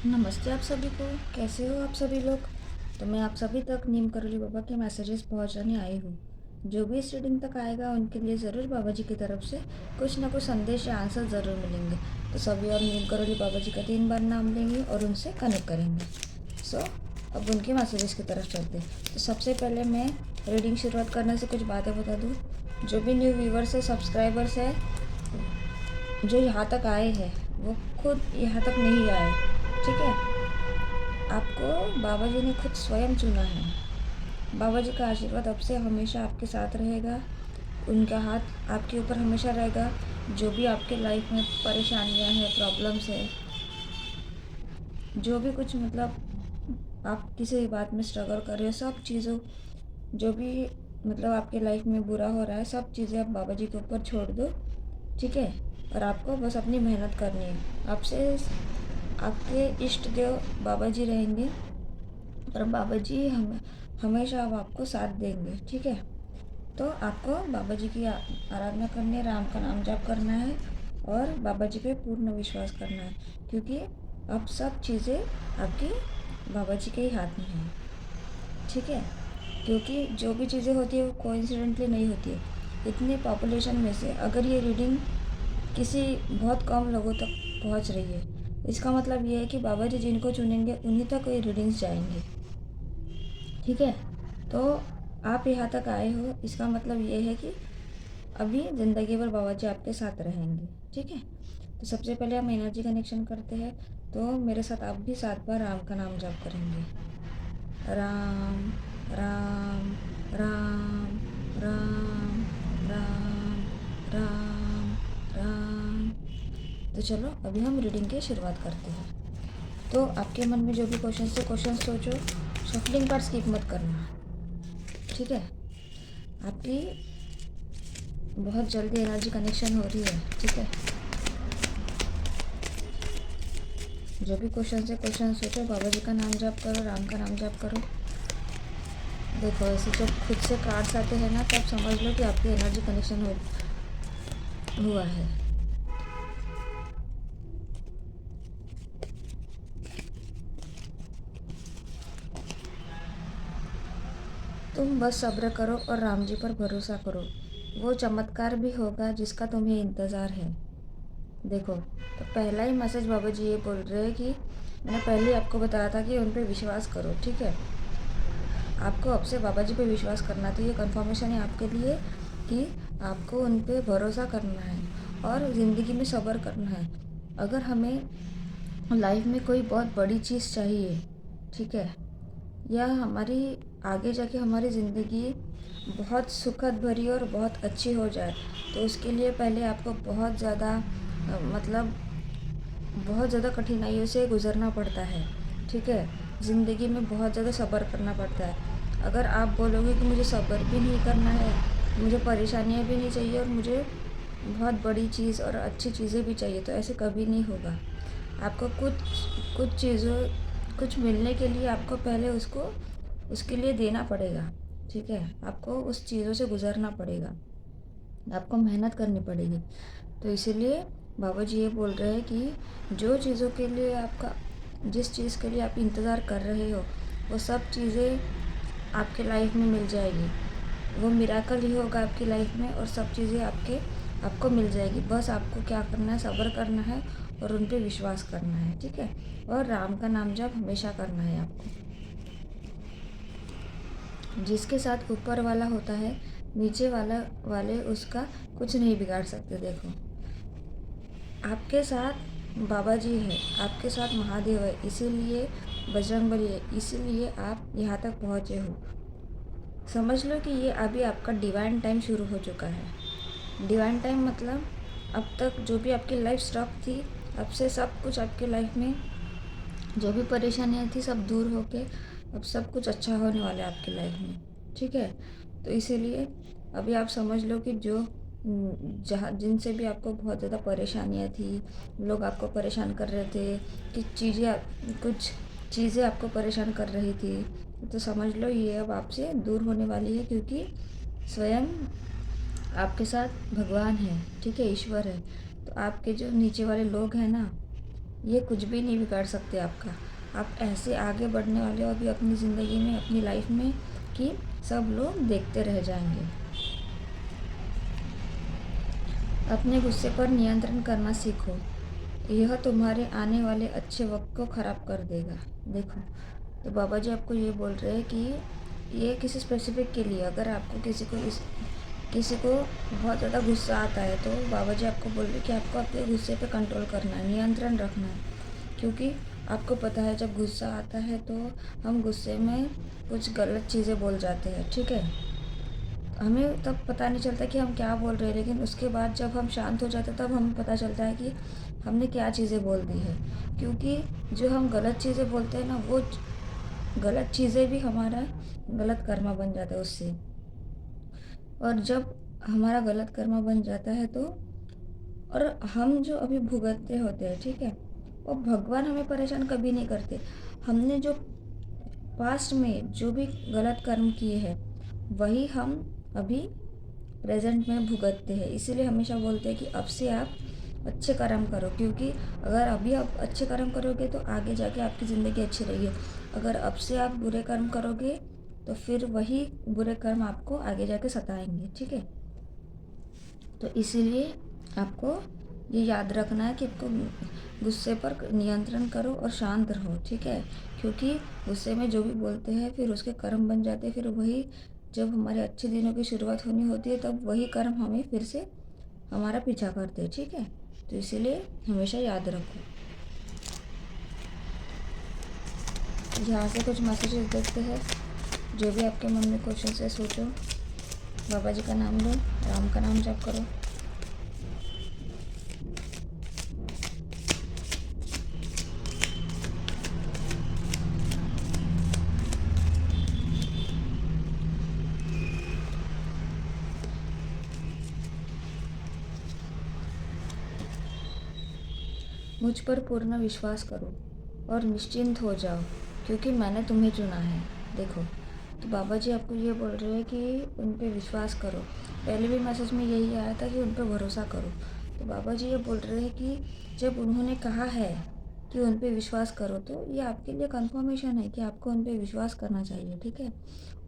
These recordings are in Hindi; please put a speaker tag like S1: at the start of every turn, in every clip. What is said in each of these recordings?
S1: नमस्ते आप सभी को। कैसे हो आप सभी लोग। तो मैं आप सभी तक नीम करोली बाबा के मैसेजेस पहुंचाने आई हूँ। जो भी इस रीडिंग तक आएगा उनके लिए ज़रूर बाबा जी की तरफ से कुछ ना कुछ संदेश या आंसर ज़रूर मिलेंगे। तो सभी और नीम करोली बाबा जी का 3 बार नाम लेंगे और उनसे कनेक्ट करेंगे। अब उनके मैसेजेस की तरफ चलते हैं। तो सबसे पहले मैं रीडिंग शुरुआत करने से कुछ बातें बता दूँ। जो भी न्यू व्यूवर्स है, सब्सक्राइबर्स है, जो यहाँ तक आए हैं वो खुद यहाँ तक नहीं आए। ठीक है, आपको बाबा जी ने खुद स्वयं चुना है। बाबा जी का आशीर्वाद अब से हमेशा आपके साथ रहेगा। उनका हाथ आपके ऊपर हमेशा रहेगा। जो भी आपके लाइफ में परेशानियां हैं, प्रॉब्लम्स है, जो भी कुछ आप किसी बात में स्ट्रगल कर रहे हो, सब चीज़ों जो भी आपके लाइफ में बुरा हो रहा है, सब चीज़ें आप बाबा जी के ऊपर छोड़ दो। ठीक है, और आपको बस अपनी मेहनत करनी है। आपसे आपके इष्ट देव बाबा जी रहेंगे और बाबा जी हमेशा अब आपको साथ देंगे। ठीक है, तो आपको बाबा जी की आराधना करनी है, राम का नाम जाप करना है और बाबा जी पे पूर्ण विश्वास करना है, क्योंकि अब सब चीज़ें आपकी बाबा जी के ही हाथ में हैं। ठीक है, क्योंकि जो भी चीज़ें होती है वो कोइंसिडेंटली नहीं होती है। इतनी पॉपुलेशन में से अगर ये रीडिंग किसी बहुत कम लोगों तक पहुंच रही है, इसका मतलब ये है कि बाबा जी जिनको चुनेंगे उन्हीं तक ये रीडिंग्स जाएंगे। ठीक है, तो आप यहाँ तक आए हो, इसका मतलब ये है कि अभी ज़िंदगी भर बाबा जी आपके साथ रहेंगे। ठीक है, तो सबसे पहले हम एनर्जी कनेक्शन करते हैं। तो मेरे साथ आप भी 7 बार राम का नाम जाप करेंगे। राम राम राम राम राम राम राम। तो चलो अभी हम रीडिंग की शुरुआत करते हैं। तो आपके मन में जो भी क्वेश्चन सोचो, शफलिंग पार्ट स्किप मत करना। ठीक है, आपकी बहुत जल्दी एनर्जी कनेक्शन हो रही है। ठीक है, जो भी क्वेश्चन सोचो, बाबा जी का नाम जाप करो, राम का नाम जाप करो। देखो ऐसे जब खुद से कार्ड्स आते हैं ना, तब समझ लो कि आपकी एनर्जी कनेक्शन हुआ है। तुम बस सब्र करो और राम जी पर भरोसा करो। वो चमत्कार भी होगा जिसका तुम्हें इंतज़ार है। देखो, तो पहला ही मैसेज बाबा जी ये बोल रहे हैं कि मैंने पहले ही आपको बताया था कि उन पर विश्वास करो। ठीक है, आपको अब से बाबा जी पे विश्वास करना चाहिए। कंफर्मेशन है आपके लिए कि आपको उन पे भरोसा करना है और ज़िंदगी में सब्र करना है। अगर हमें लाइफ में कोई बहुत बड़ी चीज़ चाहिए, ठीक है, या हमारी आगे जाके हमारी ज़िंदगी बहुत सुखद भरी और बहुत अच्छी हो जाए, तो उसके लिए पहले आपको बहुत ज़्यादा कठिनाइयों से गुज़रना पड़ता है। ठीक है, ज़िंदगी में बहुत ज़्यादा सब्र करना पड़ता है। अगर आप बोलोगे कि मुझे सब्र भी नहीं करना है, मुझे परेशानियाँ भी नहीं चाहिए और मुझे बहुत बड़ी चीज़ और अच्छी चीज़ें भी चाहिए, तो ऐसे कभी नहीं होगा। आपको कुछ मिलने के लिए आपको पहले उसके लिए देना पड़ेगा। ठीक है, आपको उस चीज़ों से गुज़रना पड़ेगा, आपको मेहनत करनी पड़ेगी। तो इसीलिए बाबा जी ये बोल रहे हैं कि जो चीज़ों के लिए जिस चीज़ के लिए आप इंतज़ार कर रहे हो, वो सब चीज़ें आपके लाइफ में मिल जाएगी। वो मिराकल ही होगा आपकी लाइफ में और सब चीज़ें आपको मिल जाएगी। बस आपको क्या करना है, सब्र करना है और उन पे विश्वास करना है। ठीक है, और राम का नाम जप हमेशा करना है आपको। जिसके साथ ऊपर वाला होता है, नीचे वाले उसका कुछ नहीं बिगाड़ सकते। देखो, आपके साथ बाबा जी है, आपके साथ महादेव है, इसीलिए बजरंगबली है, इसीलिए आप यहाँ तक पहुँचे हो। समझ लो कि ये अभी आपका डिवाइन टाइम शुरू हो चुका है। डिवाइन टाइम मतलब अब तक जो भी आपकी लाइफ स्टक थी, अब से सब कुछ आपके लाइफ में जो भी परेशानियाँ थी सब दूर होके अब सब कुछ अच्छा होने वाला है आपकी लाइफ में। ठीक है, तो इसीलिए अभी आप समझ लो कि जो जहाँ जिनसे भी आपको बहुत ज़्यादा परेशानियाँ थी, लोग आपको परेशान कर रहे थे कि कुछ चीज़ें आपको परेशान कर रही थी, तो समझ लो ये अब आपसे दूर होने वाली है, क्योंकि स्वयं आपके साथ भगवान है। ठीक है, ईश्वर है। तो आपके जो नीचे वाले लोग हैं ना, ये कुछ भी नहीं बिगाड़ सकते आपका। आप ऐसे आगे बढ़ने वाले हो अभी अपनी ज़िंदगी में, अपनी लाइफ में, कि सब लोग देखते रह जाएंगे। अपने गुस्से पर नियंत्रण करना सीखो, यह तुम्हारे आने वाले अच्छे वक्त को ख़राब कर देगा। देखो, तो बाबा जी आपको ये बोल रहे हैं कि ये किसी स्पेसिफिक के लिए, अगर आपको किसी को बहुत ज़्यादा गुस्सा आता है तो बाबा जी आपको बोल रहे हैं कि आपको आपके गुस्से पे कंट्रोल करना है, नियंत्रण रखना है। क्योंकि आपको पता है जब गुस्सा आता है तो हम गुस्से में कुछ गलत चीज़ें बोल जाते हैं, ठीक है। हमें तब पता नहीं चलता कि हम क्या बोल रहे हैं, लेकिन उसके बाद जब हम शांत हो जाते हैं तब हमें पता चलता है कि हमने क्या चीज़ें बोल दी है। क्योंकि जो हम गलत चीज़ें बोलते हैं ना, वो गलत चीज़ें भी हमारा गलत कर्मा बन जाता है उससे। और जब हमारा गलत कर्मा बन जाता है तो, और हम जो अभी भुगतते होते हैं, ठीक है, वो भगवान हमें परेशान कभी नहीं करते। हमने जो पास्ट में जो भी गलत कर्म किए हैं वही हम अभी प्रेजेंट में भुगतते हैं। इसीलिए हमेशा बोलते हैं कि अब से आप अच्छे कर्म करो, क्योंकि अगर अभी आप अच्छे कर्म करोगे तो आगे जाके आपकी ज़िंदगी अच्छी रहेगी। अगर अब से आप बुरे कर्म करोगे तो फिर वही बुरे कर्म आपको आगे जाके सताएंगे, ठीक है। तो इसीलिए आपको ये याद रखना है कि आपको गुस्से पर नियंत्रण करो और शांत रहो, ठीक है। क्योंकि गुस्से में जो भी बोलते हैं फिर उसके कर्म बन जाते हैं, फिर वही जब हमारे अच्छे दिनों की शुरुआत होनी होती है तब वही कर्म हमें फिर से हमारा पीछा करते हैं, ठीक है। तो इसीलिए हमेशा याद रखो। यहाँ से कुछ मैसेजेस देखते हैं। जो भी आपके मन में क्वेश्चन है सोचो, बाबा जी का नाम लो, राम का नाम जप करो। मुझ पर पूर्ण विश्वास करो और निश्चिंत हो जाओ, क्योंकि मैंने तुम्हें चुना है। देखो, तो बाबा जी आपको ये बोल रहे हैं कि उन पे विश्वास करो। पहले भी मैसेज में यही आया था कि उन पे भरोसा करो। तो बाबा जी ये बोल रहे हैं कि जब उन्होंने कहा है कि उन पे विश्वास करो तो ये आपके लिए कंफर्मेशन है कि आपको उन पे विश्वास करना चाहिए, ठीक है।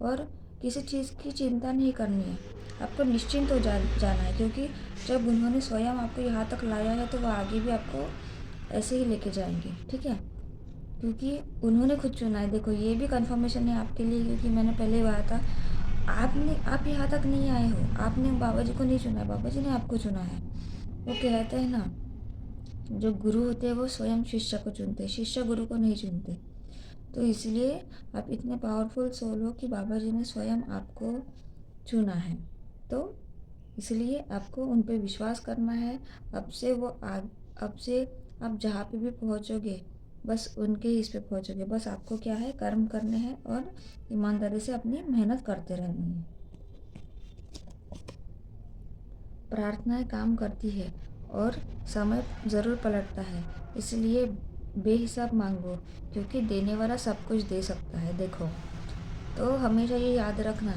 S1: और किसी चीज़ की चिंता नहीं करनी है, आपको निश्चिंत हो जाना है। क्योंकि जब उन्होंने स्वयं आपको यहाँ तक लाया है तो वह आगे भी आपको ऐसे ही लेके जाएंगे, ठीक है। क्योंकि उन्होंने खुद चुना है। देखो, ये भी कंफर्मेशन है आपके लिए, क्योंकि मैंने पहले कहा था आप यहाँ तक नहीं आए हो, आपने बाबा जी को नहीं चुना है, बाबा जी ने आपको चुना है। वो कहते हैं ना, जो गुरु होते हैं वो स्वयं शिष्य को चुनते हैं, शिष्य गुरु को नहीं चुनते। तो इसलिए आप इतने पावरफुल सोल हो कि बाबा जी ने स्वयं आपको चुना है। तो इसलिए आपको उन पे विश्वास करना है। अब से आप जहाँ पे भी पहुँचोगे बस उनके ही इस पे पहुँचोगे। बस आपको क्या है, कर्म करने हैं और ईमानदारी से अपनी मेहनत करते रहनी है। प्रार्थनाएं काम करती है और समय ज़रूर पलटता है, इसलिए बेहिसाब मांगो, क्योंकि देने वाला सब कुछ दे सकता है। देखो, तो हमेशा ये याद रखना,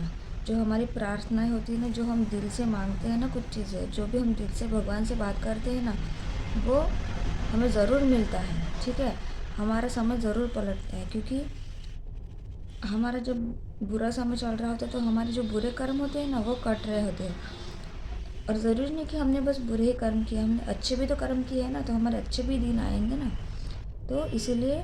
S1: जो हमारी प्रार्थनाएं होती है ना, जो हम दिल से मांगते हैं ना, कुछ चीज़ें जो भी हम दिल से भगवान से बात करते हैं ना, वो हमें ज़रूर मिलता है, ठीक है। हमारा समय ज़रूर पलटता है, क्योंकि हमारा जब बुरा समय चल रहा होता है तो हमारे जो बुरे कर्म होते हैं ना वो कट रहे होते हैं। और ज़रूरी नहीं कि हमने बस बुरे ही कर्म किए, हमने अच्छे भी तो कर्म किए हैं ना, तो हमारे अच्छे भी दिन आएंगे ना। तो इसीलिए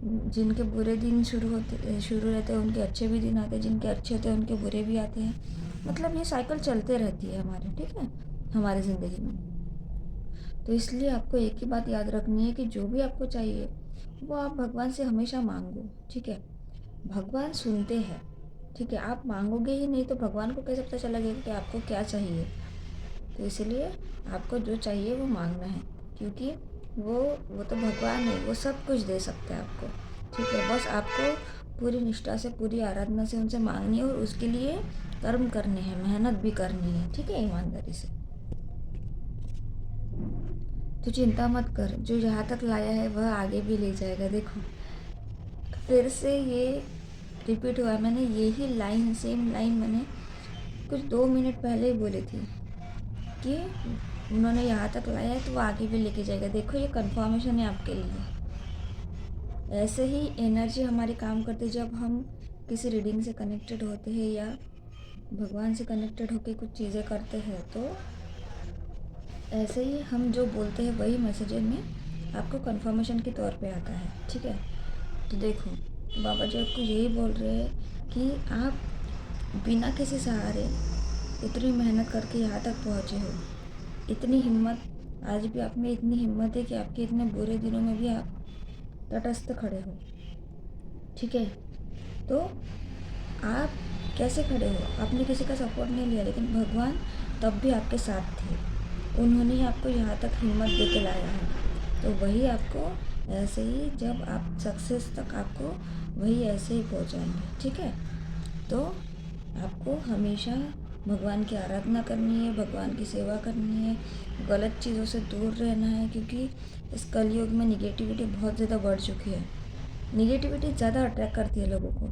S1: जिनके बुरे दिन शुरू रहते हैं उनके अच्छे भी दिन आते हैं, जिनके अच्छे होते हैं उनके बुरे भी आते हैं। मतलब ये साइकिल चलते रहती है हमारी, ठीक है, हमारी ज़िंदगी में। तो इसलिए आपको एक ही बात याद रखनी है कि जो भी आपको चाहिए वो आप भगवान से हमेशा मांगो, ठीक है। भगवान सुनते हैं, ठीक है। आप मांगोगे ही नहीं तो भगवान को कैसे पता चलेगा कि आपको क्या चाहिए। तो इसलिए आपको जो चाहिए वो मांगना है, क्योंकि वो तो भगवान है, वो सब कुछ दे सकते हैं आपको, ठीक है। बस आपको पूरी निष्ठा से, पूरी आराधना से उनसे मांगनी है और उसके लिए कर्म करने हैं, मेहनत भी करनी है, ठीक है, ईमानदारी से। तो चिंता मत कर, जो यहाँ तक लाया है वह आगे भी ले जाएगा। देखो, फिर से ये रिपीट हुआ, मैंने यही सेम लाइन मैंने कुछ 2 मिनट पहले ही बोली थी कि उन्होंने यहाँ तक लाया है तो वो आगे भी लेके जाएगा। देखो ये कन्फर्मेशन है आपके लिए। ऐसे ही एनर्जी हमारी काम करती है जब हम किसी रीडिंग से कनेक्टेड होते हैं या भगवान से कनेक्टेड होकर कुछ चीज़ें करते हैं, तो ऐसे ही हम जो बोलते हैं वही मैसेज में आपको कन्फर्मेशन के तौर पे आता है। ठीक है, तो देखो बाबा जी आपको यही बोल रहे हैं कि आप बिना किसी सहारे इतनी मेहनत करके यहाँ तक पहुँचे हो। इतनी हिम्मत, आज भी आप में इतनी हिम्मत है कि आपके इतने बुरे दिनों में भी आप तटस्थ खड़े हो। ठीक है, तो आप कैसे खड़े हो? आपने किसी का सपोर्ट नहीं लिया, लेकिन भगवान तब भी आपके साथ थे। उन्होंने ही आपको यहाँ तक हिम्मत दे के लाया है। तो वही आपको ऐसे ही, जब आप सक्सेस तक आपको वही ऐसे ही पहुँचाएंगे। ठीक है, तो आपको हमेशा भगवान की आराधना करनी है, भगवान की सेवा करनी है, गलत चीज़ों से दूर रहना है, क्योंकि इस कलयुग में निगेटिविटी बहुत ज़्यादा बढ़ चुकी है। निगेटिविटी ज़्यादा अट्रैक्ट करती है लोगों को,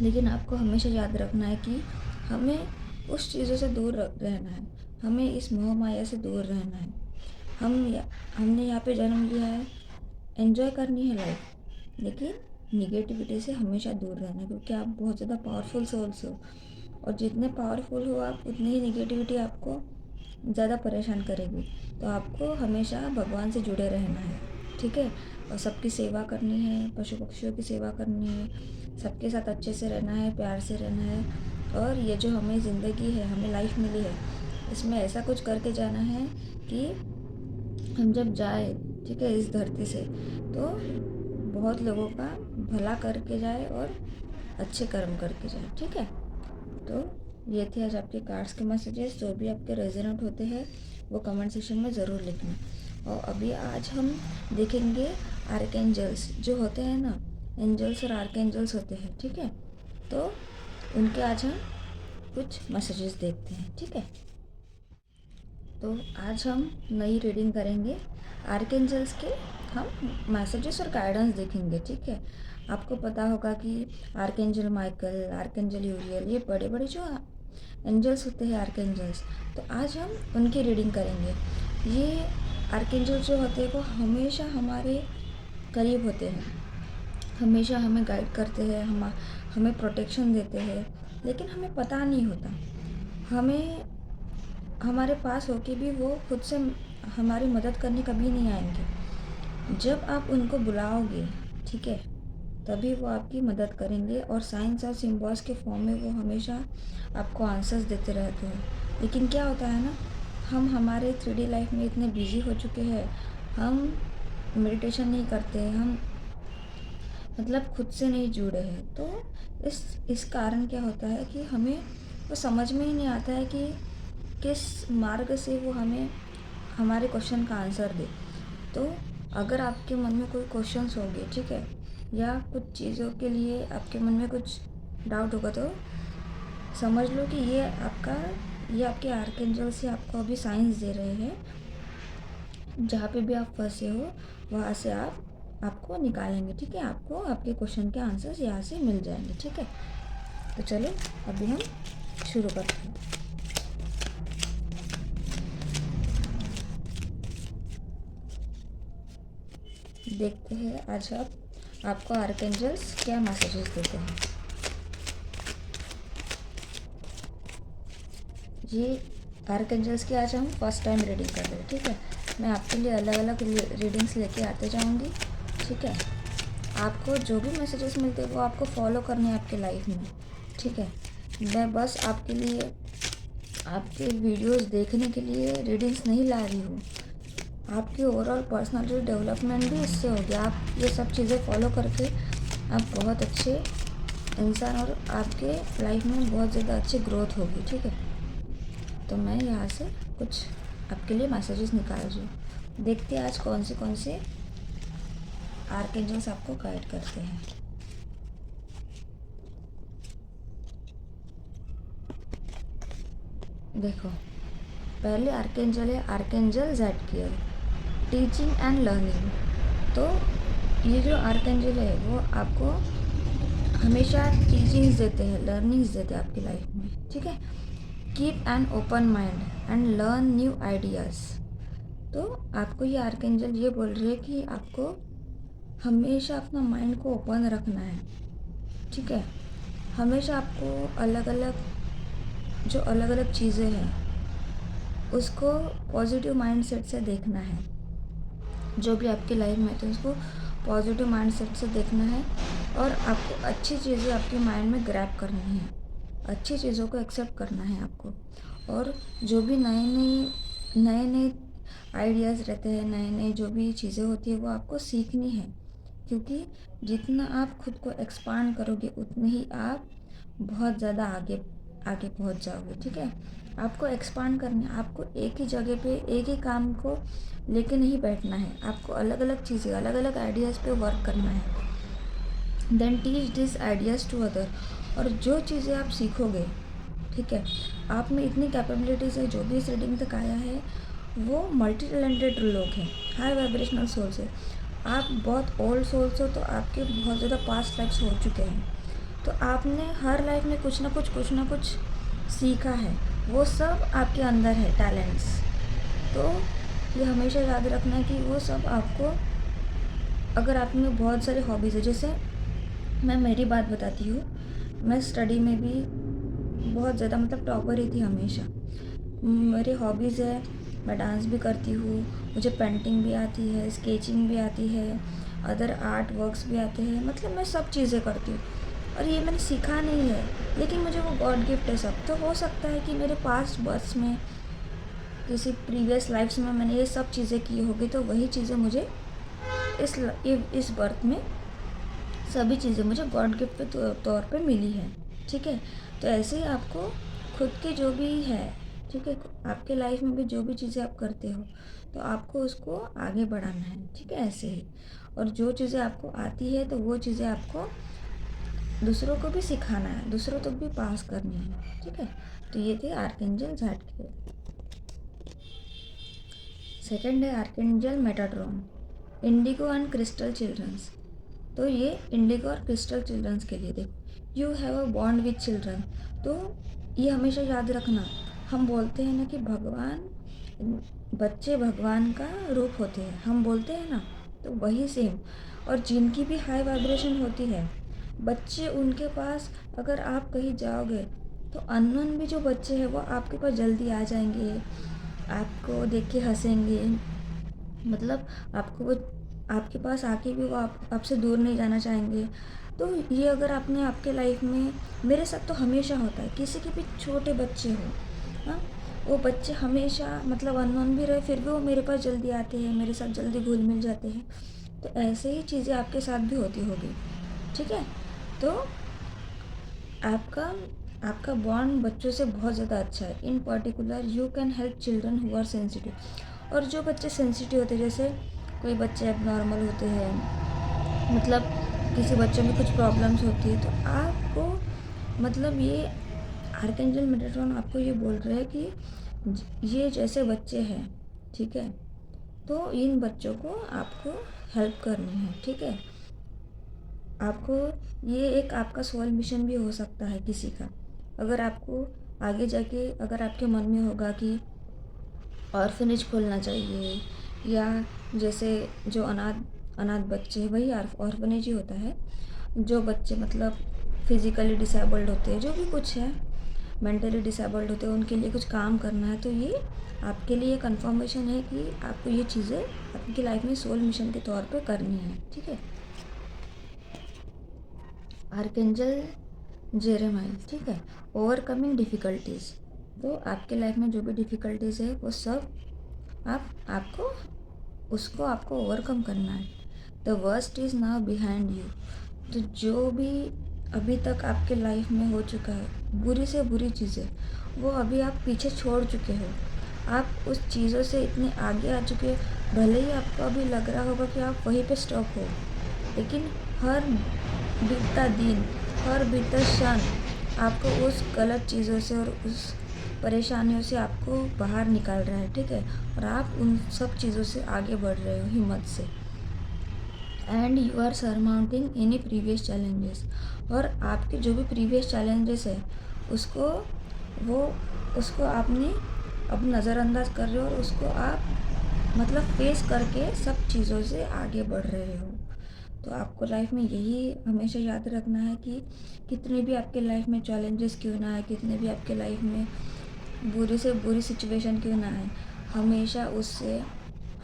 S1: लेकिन आपको हमेशा याद रखना है कि हमें उस चीज़ों से दूर रहना है, हमें इस मोह माया से दूर रहना है। हमने यहाँ पे जन्म लिया है, एंजॉय करनी है लाइफ, लेकिन निगेटिविटी से हमेशा दूर रहना है, क्योंकि आप बहुत ज़्यादा पावरफुल सोल्स हो, और जितने पावरफुल हो आप उतनी ही निगेटिविटी आपको ज़्यादा परेशान करेगी। तो आपको हमेशा भगवान से जुड़े रहना है। ठीक है, और सबकी सेवा करनी है, पशु पक्षियों की सेवा करनी है, सबके साथ अच्छे से रहना है, प्यार से रहना है। और ये जो हमें ज़िंदगी है, हमें लाइफ मिली है, इसमें ऐसा कुछ करके जाना है कि हम जब जाए, ठीक है, इस धरती से, तो बहुत लोगों का भला करके जाए और अच्छे कर्म करके जाए। ठीक है, तो ये थे आज आपके कार्ड्स के मैसेजेस। जो भी आपके रेजोनेट होते हैं वो कमेंट सेक्शन में ज़रूर लिखना। और अभी आज हम देखेंगे आर्कएंजल्स जो होते हैं ना, एंजल्स और आर्कएंजल्स होते हैं। ठीक है, तो उनके आज हम कुछ मैसेजेस देखते हैं। ठीक है, तो आज हम नई रीडिंग करेंगे आर्कएंजल्स के, हम मैसेजेस और गाइडेंस देखेंगे। ठीक है, आपको पता होगा कि आर्कएंजल माइकल, आर्कएंजल यूरियल, ये बड़े बड़े जो एंजल्स होते हैं आर्कएंजल्स, तो आज हम उनकी रीडिंग करेंगे। ये आर्कएंजल जो होते हैं वो हमेशा हमारे करीब होते हैं, हमेशा हमें गाइड करते हैं, हमें प्रोटेक्शन देते हैं, लेकिन हमें पता नहीं होता। हमें हमारे पास होके भी वो खुद से हमारी मदद करने कभी नहीं आएंगे। जब आप उनको बुलाओगे, ठीक है, तभी वो आपकी मदद करेंगे, और साइंस और सिम्बॉल्स के फॉर्म में वो हमेशा आपको आंसर्स देते रहते हैं। लेकिन क्या होता है ना, हम हमारे 3D लाइफ में इतने बिजी हो चुके हैं, हम मेडिटेशन नहीं करते, हम मतलब खुद से नहीं जुड़े हैं। तो इस कारण क्या होता है कि हमें वो समझ में ही नहीं आता है कि किस मार्ग से वो हमें हमारे क्वेश्चन का आंसर दे। तो अगर आपके मन में कोई क्वेश्चंस होंगे, ठीक है, या कुछ चीज़ों के लिए आपके मन में कुछ डाउट होगा, तो समझ लो कि ये आपके आर्कएंजल से आपको अभी साइंस दे रहे हैं। जहाँ पे भी आप फंसे हो वहाँ से आपको निकालेंगे। ठीक है, आपको आपके क्वेश्चन के आंसर्स यहाँ से मिल जाएंगे। ठीक है, तो चलो अभी हम शुरू करते हैं। देखते हैं आज आपको आर्कएंजल्स क्या मैसेजेस देते हैं। ये आर्कएंजल्स की आज हम फर्स्ट टाइम रीडिंग कर रहे हैं। ठीक है, मैं आपके लिए अलग अलग रीडिंग्स लेके आते जाऊंगी। ठीक है, आपको जो भी मैसेजेस मिलते हैं वो आपको फॉलो करने हैं आपके लाइफ में। ठीक है, मैं बस आपके लिए आपके वीडियोस देखने के लिए रीडिंग्स नहीं ला रही हूँ, आपकी ओवरऑल पर्सनालिटी डेवलपमेंट भी इससे होगी। आप ये सब चीज़ें फॉलो करके आप बहुत अच्छे इंसान और आपके लाइफ में बहुत ज़्यादा अच्छी ग्रोथ होगी। ठीक है, तो मैं यहाँ से कुछ आपके लिए मैसेजेस निकाल रही हूँ। देखते हैं आज कौन से आर्कएंजल्स आपको गाइड करते हैं। देखो, पहले आर्कएंजल है आर्कएंजल ज़ेडकियल, टीचिंग एंड लर्निंग। तो ये जो आर्कएंजल है वो आपको हमेशा टीचिंग्स देते हैं, लर्निंग्स देते हैं आपकी लाइफ में। ठीक है, keep an open mind and learn new ideas. तो आपको ये आर्कएंजल ये बोल रही है कि आपको हमेशा अपना माइंड को ओपन रखना है, ठीक है। हमेशा आपको अलग अलग चीज़ें हैं उसको पॉजिटिव माइंडसेट से देखना है। जो भी आपकी लाइफ में है तो उसको पॉजिटिव माइंडसेट से देखना है, और आपको अच्छी चीज़ें आपके माइंड में ग्रैब करनी है, अच्छी चीज़ों को एक्सेप्ट करना है आपको। और जो भी नए आइडियाज़ रहते हैं, नए जो भी चीज़ें होती है वो आपको सीखनी है, क्योंकि जितना आप खुद को एक्सपांड करोगे उतने ही आप बहुत ज़्यादा आगे आगे पहुंच जाओगे, ठीक है। आपको एक्सपांड करना है, आपको एक ही जगह पे एक ही काम को लेके नहीं बैठना है, आपको अलग अलग चीज़ें अलग अलग आइडियाज़ पे वर्क करना है। Then teach this ideas to other. और जो चीज़ें आप सीखोगे, ठीक है, आप में इतनी कैपेबिलिटीज़ है, जो भी इस रीडिंग तक आया है वो मल्टी टैलेंटेड लोग हैं, हाई वाइब्रेशनल सोल्स है। आप बहुत ओल्ड सोल्स हो तो आपके बहुत ज़्यादा पास्ट लाइफ्स हो चुके हैं, तो आपने हर लाइफ में कुछ ना कुछ सीखा है, वो सब आपके अंदर है टैलेंट्स। तो ये हमेशा याद रखना है कि वो सब आपको, अगर आप में बहुत सारे हॉबीज़ है, जैसे मैं मेरी बात बताती हूँ, मैं स्टडी में भी बहुत ज़्यादा मतलब टॉपर ही थी हमेशा। मेरी हॉबीज़ है, मैं डांस भी करती हूँ, मुझे पेंटिंग भी आती है, स्केचिंग भी आती है, अदर आर्ट वर्क्स भी आते हैं, मतलब मैं सब चीज़ें करती हूँ। और ये मैंने सीखा नहीं है, लेकिन मुझे वो गॉड गिफ्ट है सब। तो हो सकता है कि मेरे पास्ट बर्थ्स में, किसी प्रीवियस लाइफ्स में मैंने ये सब चीज़ें की होगी, तो वही चीज़ें मुझे इस बर्थ में सभी चीज़ें मुझे गॉड गिफ्ट के तौर पे मिली है, ठीक है। तो ऐसे ही आपको खुद के जो भी है, ठीक है, आपके लाइफ में भी जो भी चीज़ें आप करते हो तो आपको उसको आगे बढ़ाना है, ठीक है, ऐसे ही। और जो चीज़ें आपको आती है तो वो चीज़ें आपको दूसरों को भी सिखाना है, दूसरों तक भी पास करनी है, ठीक है। तो ये थे आर्कएंजल ज़ाटकिएल। सेकंड है archangel Metatron, indigo and crystal childrens. तो ये इंडिगो और क्रिस्टल चिल्ड्रंस के लिए देखो, you have a bond with children. तो ये हमेशा याद रखना, हम बोलते हैं ना कि बच्चे भगवान का रूप होते हैं, हम बोलते हैं ना, तो वही सेम। और जिनकी भी हाई वाइब्रेशन होती है बच्चे, उनके पास अगर आप कहीं जाओगे तो अननोन भी जो बच्चे हैं वो आपके पास जल्दी आ जाएंगे, आपको देख के हंसेंगे, मतलब आपको वो आपके पास आके भी वो आपसे दूर नहीं जाना चाहेंगे। तो ये अगर आपने आपके लाइफ में, मेरे साथ तो हमेशा होता है, किसी के भी छोटे बच्चे हो, हाँ, वो बच्चे हमेशा मतलब अननोन भी रहे फिर भी वो मेरे पास जल्दी आते हैं, मेरे साथ जल्दी घुल मिल जाते हैं। तो ऐसे ही चीज़ें आपके साथ भी होती होगी, ठीक है। तो आपका आपका बॉन्ड बच्चों से बहुत ज़्यादा अच्छा है। In particular you can help children who are sensitive. और जो बच्चे सेंसिटिव होते हैं, जैसे कोई बच्चे एबनॉर्मल होते हैं, मतलब किसी बच्चे में कुछ प्रॉब्लम्स होती है, तो आपको मतलब ये आर्कएंजल मेटाट्रॉन आपको ये बोल रहे हैं कि ये जैसे बच्चे हैं, ठीक है, तो इन बच्चों को आपको हेल्प करनी है, ठीक है। आपको ये एक आपका सोल मिशन भी हो सकता है किसी का। अगर आपको आगे जाके अगर आपके मन में होगा कि ऑर्फनेज खोलना चाहिए, या जैसे जो अनाथ बच्चे हैं, वही ऑर्फनेज ही होता है, जो बच्चे मतलब फिज़िकली डिसेबल्ड होते हैं, जो भी कुछ है, मेंटली डिसेबल्ड होते हैं, उनके लिए कुछ काम करना है, तो ये आपके लिए कंफर्मेशन है कि आपको ये चीज़ें आपकी लाइफ में सोल मिशन के तौर पे करनी है, ठीक है। आर्कएंजल जेरेमाइल, ठीक है, ओवरकमिंग डिफ़िकल्टीज़। तो आपके लाइफ में जो भी डिफ़िकल्टीज़ है वो सब आपको उसको आपको ओवरकम करना है। The worst is now behind you. तो जो भी अभी तक आपके लाइफ में हो चुका है, बुरी से बुरी चीज़ें, वो अभी आप पीछे छोड़ चुके हो। आप उस चीज़ों से इतने आगे आ चुके हो, भले ही आपको अभी लग रहा होगा कि आप वहीं पे स्टॉप हो, लेकिन हर बीतता दिन, हर बीतता क्षण आपको उस गलत चीज़ों से और उस परेशानियों से आपको बाहर निकाल रहा है, ठीक है। और आप उन सब चीज़ों से आगे बढ़ रहे हो हिम्मत से। And you are surmounting any previous challenges. और आपके जो भी प्रीवियस चैलेंजेस है उसको वो उसको आपने अब नज़रअंदाज कर रहे हो और उसको आप मतलब फेस करके सब चीज़ों से आगे बढ़ रहे हो। तो आपको लाइफ में यही हमेशा याद रखना है कि कितने भी आपके लाइफ में चैलेंजेस क्यों ना आए, कितने भी आपके लाइफ में बुरी से बुरी सिचुएशन क्यों ना आए, हमेशा उससे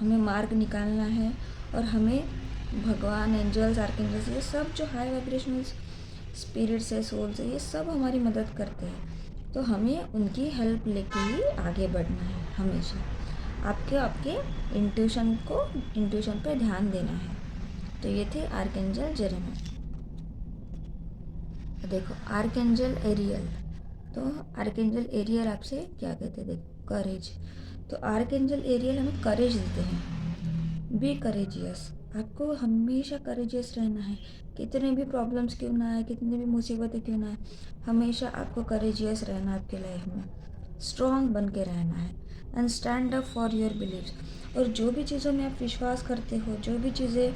S1: हमें मार्ग निकालना है। और हमें भगवान, एंजल्स, आर्कएंजल्स, ये सब जो हाई वाइब्रेशनल स्पिरिट्स है, सोल्स है, ये सब हमारी मदद करते हैं। तो हमें उनकी हेल्प लेके ही आगे बढ़ना है हमेशा। आपके आपके इंट्यूशन पे ध्यान देना है। तो ये थे आर्कएंजल जेरेमिया। देखो आर्कएंजल एरियल, तो आर्कएंजल एरियल आपसे क्या कहते हैं, देखो करेज। तो आर्कएंजल एरियल हमें करेज देते हैं। बी करेजियस, आपको हमेशा करेजियस रहना है। कितने भी प्रॉब्लम्स क्यों ना आए, कितनी भी मुसीबतें क्यों ना आए, हमेशा आपको करेजियस रहना है। आपके लाइफ में स्ट्रॉन्ग बन के रहना है and stand up for your believes. और जो भी चीज़ों में आप विश्वास करते हो, जो भी चीज़ें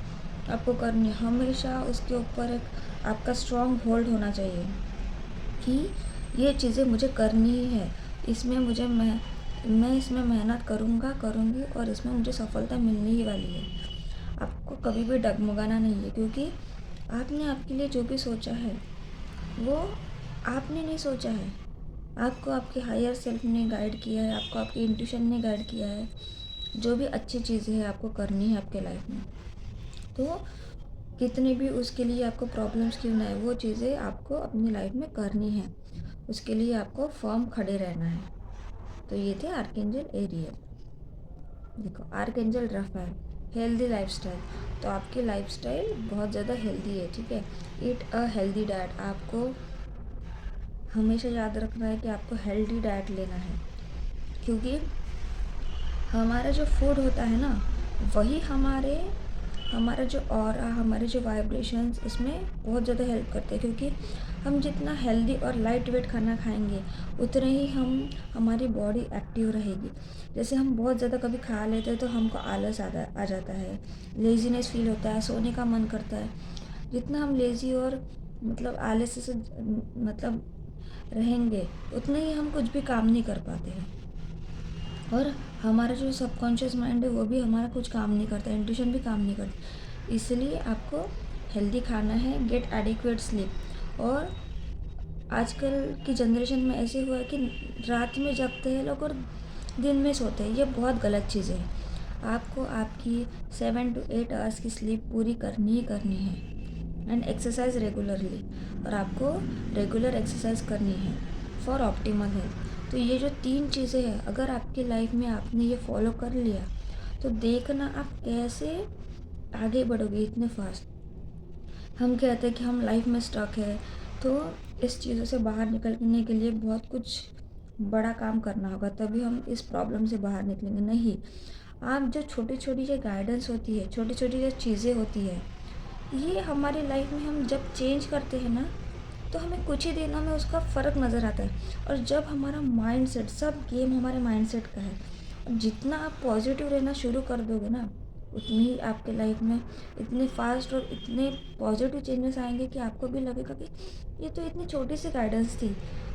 S1: आपको करनी, हमेशा उसके ऊपर एक आपका स्ट्रॉन्ग होल्ड होना चाहिए कि ये चीज़ें मुझे करनी ही है, इसमें मुझे मैं इसमें मेहनत करूँगी और इसमें मुझे सफलता मिलनी ही वाली है। आपको कभी भी डगमगाना नहीं है, क्योंकि आपने आपके लिए जो भी सोचा है वो आपने नहीं सोचा है, आपको आपके हायर सेल्फ ने गाइड किया है, आपको आपकी इंट्यूशन ने गाइड किया है। जो भी अच्छी चीज़ें हैं आपको करनी है आपके लाइफ में, तो कितने भी उसके लिए आपको प्रॉब्लम्स क्यों ना आए, वो चीज़ें आपको अपनी लाइफ में करनी है। उसके लिए आपको फर्म खड़े रहना है। तो ये थे आर्कएंजल एरियल। देखो आर्कएंजल रफाएल, हेल्दी लाइफस्टाइल। तो आपकी लाइफस्टाइल बहुत ज़्यादा हेल्दी है, ठीक है। ईट अ हेल्दी डाइट, आपको हमेशा याद रखना है कि आपको हेल्दी डाइट लेना है, क्योंकि हमारा जो फूड होता है ना, वही हमारा जो ऑरा, हमारे जो वाइब्रेशंस, इसमें बहुत ज़्यादा हेल्प करते हैं। क्योंकि हम जितना हेल्दी और लाइट वेट खाना खाएंगे, उतने ही हमारी बॉडी एक्टिव रहेगी। जैसे हम बहुत ज़्यादा कभी खा लेते हैं तो हमको आलस आ जाता है, लेज़ीनेस फील होता है, सोने का मन करता है। जितना हम लेज़ी और मतलब आलस से मतलब रहेंगे, उतना ही हम कुछ भी काम नहीं कर पाते हैं। और हमारा जो सबकॉन्शियस माइंड है वो भी हमारा कुछ काम नहीं करता, इंट्यूशन भी काम नहीं करती। इसलिए आपको हेल्दी खाना है, गेट एडिक्वेट स्लीप। और आजकल की जनरेशन में ऐसे हुआ है कि रात में जगते हैं लोग और दिन में सोते हैं, ये बहुत गलत चीज़ है। आपको आपकी 7 to 8 आवर्स की स्लीप पूरी करनी ही करनी है एंड एक्सरसाइज रेगुलरली। और आपको रेगुलर एक्सरसाइज करनी है फॉर ऑप्टिमल हेल्थ। तो ये जो 3 चीज़ें हैं, अगर आपकी लाइफ में आपने ये फॉलो कर लिया तो देखना आप कैसे आगे बढ़ोगे इतने फास्ट। हम कहते हैं कि हम लाइफ में स्टक है, तो इस चीज़ों से बाहर निकलने के लिए बहुत कुछ बड़ा काम करना होगा, तभी हम इस प्रॉब्लम से बाहर निकलेंगे। नहीं, आप जो छोटी छोटी जो गाइडेंस होती है, छोटी छोटी जो चीज़ें होती है, ये हमारी लाइफ में हम जब चेंज करते हैं ना, तो हमें कुछ ही दिनों में उसका फ़र्क नज़र आता है। और जब हमारा माइंडसेट, सब गेम हमारे माइंडसेट का है। और जितना आप पॉजिटिव रहना शुरू कर दोगे ना, उतनी ही आपके लाइफ में इतने फास्ट और इतने पॉजिटिव चेंजेस आएंगे कि आपको भी लगेगा कि ये तो इतनी छोटी सी गाइडेंस थी,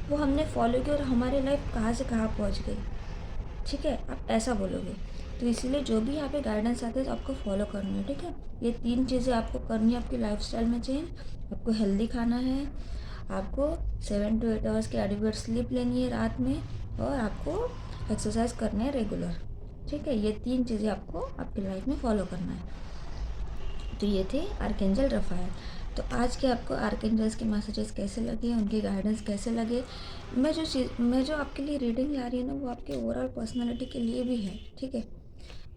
S1: वो हमने फॉलो की और हमारी लाइफ कहाँ से कहाँ पहुँच गई। ठीक है, आप ऐसा बोलोगे। तो इसीलिए जो भी यहाँ पे गाइडेंस आते हैं तो आपको फॉलो करनी है, ठीक है। ये 3 चीज़ें आपको करनी है आपकी लाइफस्टाइल में चेंज। आपको हेल्दी खाना है, आपको 7 to 8 आवर्स की एडिक्वेट स्लीप लेनी है रात में, और आपको एक्सरसाइज करना है रेगुलर, ठीक है। ये 3 चीज़ें आपको आपकी लाइफ में फॉलो करना है। तो ये थे आर्कएंजल रफाएल। तो आज के आपको आर्कएंजल्स के मैसेजेस कैसे लगे, उनके गाइडेंस कैसे लगे। मैं जो आपके लिए रीडिंग ला रही हूँ ना, वो आपके ओवरऑल पर्सनालिटी के लिए भी है, ठीक है।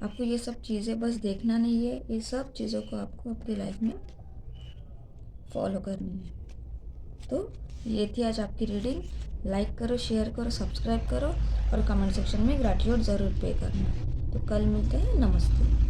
S1: आपको ये सब चीज़ें बस देखना नहीं है, ये सब चीज़ों को आपको अपनी लाइफ में फॉलो करनी है। तो ये थी आज आपकी रीडिंग। लाइक करो, शेयर करो, सब्सक्राइब करो और कमेंट सेक्शन में ग्रैटिट्यूड ज़रूर पे करना। तो कल मिलते हैं, नमस्ते।